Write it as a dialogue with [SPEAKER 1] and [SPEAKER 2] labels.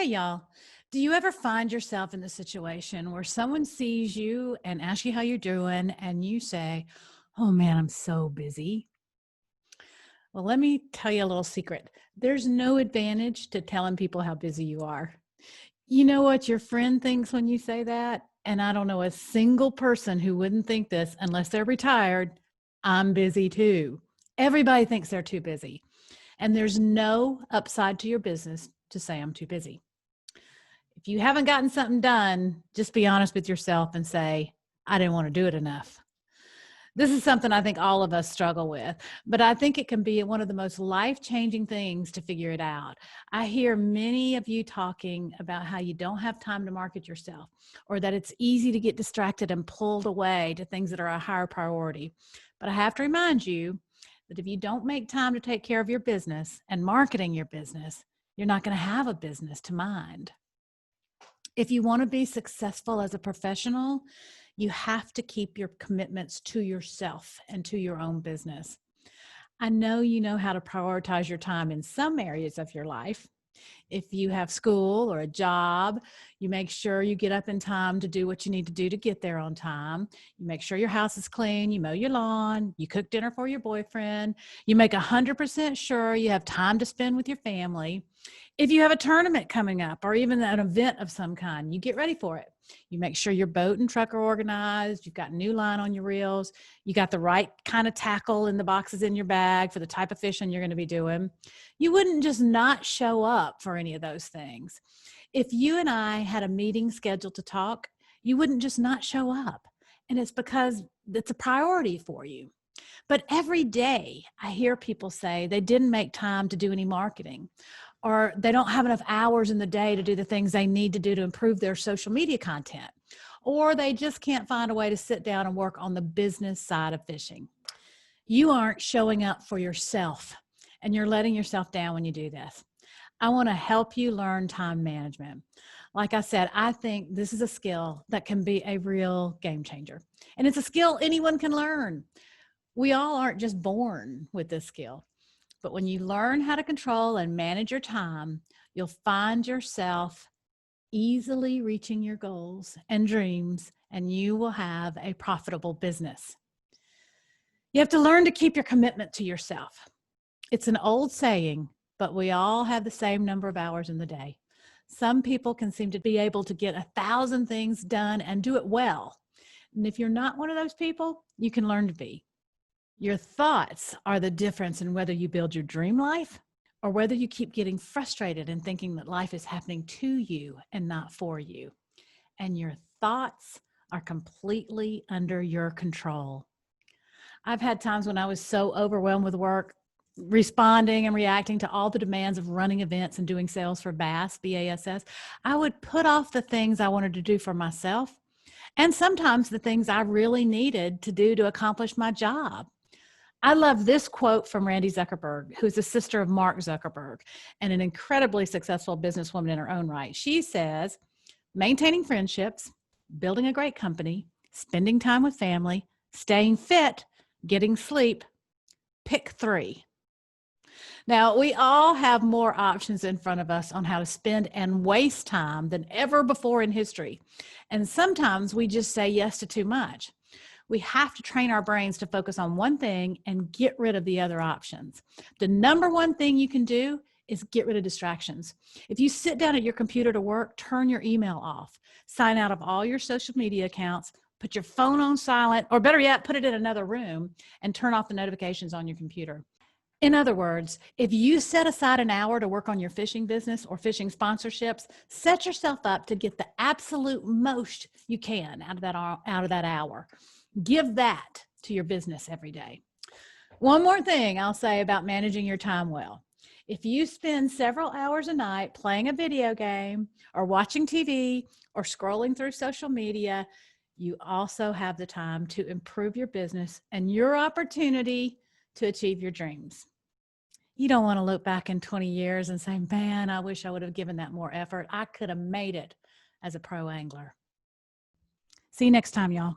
[SPEAKER 1] Hey, y'all. Do you ever find yourself in the situation where someone sees you and asks you how you're doing, and you say, "Oh man, I'm so busy"? Well, let me tell you a little secret. There's no advantage to telling people how busy you are. You know what your friend thinks when you say that? And I don't know a single person who wouldn't think this unless they're retired. I'm busy too. Everybody thinks they're too busy. And there's no upside to your business to say I'm too busy. If you haven't gotten something done, just be honest with yourself and say, I didn't want to do it enough. This is something I think all of us struggle with, but I think it can be one of the most life-changing things to figure it out. I hear many of you talking about how you don't have time to market yourself, or that it's easy to get distracted and pulled away to things that are a higher priority. But I have to remind you that if you don't make time to take care of your business and marketing your business, you're not going to have a business to mind. If you want to be successful as a professional, you have to keep your commitments to yourself and to your own business. I know you know how to prioritize your time in some areas of your life. If you have school or a job, you make sure you get up in time to do what you need to do to get there on time. You make sure your house is clean, you mow your lawn, you cook dinner for your boyfriend, you make 100% sure you have time to spend with your family. If you have a tournament coming up or even an event of some kind, you get ready for it. You make sure your boat and truck are organized, you've got new line on your reels, you got the right kind of tackle in the boxes in your bag for the type of fishing you're going to be doing. You wouldn't just not show up for any of those things. If you and I had a meeting scheduled to talk, you wouldn't just not show up. And it's because it's a priority for you. But every day I hear people say they didn't make time to do any marketing, or they don't have enough hours in the day to do the things they need to do to improve their social media content, or they just can't find a way to sit down and work on the business side of fishing. You aren't showing up for yourself, and you're letting yourself down when you do this. I want to help you learn time management. Like I said, I think this is a skill that can be a real game changer. And it's a skill anyone can learn. We all aren't just born with this skill. But when you learn how to control and manage your time, you'll find yourself easily reaching your goals and dreams, and you will have a profitable business. You have to learn to keep your commitment to yourself. It's an old saying, but we all have the same number of hours in the day. Some people can seem to be able to get 1,000 things done and do it well. And if you're not one of those people, you can learn to be. Your thoughts are the difference in whether you build your dream life or whether you keep getting frustrated and thinking that life is happening to you and not for you. And your thoughts are completely under your control. I've had times when I was so overwhelmed with work, responding and reacting to all the demands of running events and doing sales for BASS, BASS, I would put off the things I wanted to do for myself and sometimes the things I really needed to do to accomplish my job. I love this quote from Randy Zuckerberg, who's the sister of Mark Zuckerberg and an incredibly successful businesswoman in her own right. She says, maintaining friendships, building a great company, spending time with family, staying fit, getting sleep, pick 3. Now, we all have more options in front of us on how to spend and waste time than ever before in history. And sometimes we just say yes to too much. We have to train our brains to focus on one thing and get rid of the other options. The number one thing you can do is get rid of distractions. If you sit down at your computer to work, turn your email off, sign out of all your social media accounts, put your phone on silent, or better yet, put it in another room and turn off the notifications on your computer. In other words, if you set aside an hour to work on your fishing business or fishing sponsorships, set yourself up to get the absolute most you can out of that hour. Give that to your business every day. One more thing I'll say about managing your time well. If you spend several hours a night playing a video game or watching TV or scrolling through social media, you also have the time to improve your business and your opportunity to achieve your dreams. You don't want to look back in 20 years and say, man, I wish I would have given that more effort. I could have made it as a pro angler. See you next time, y'all.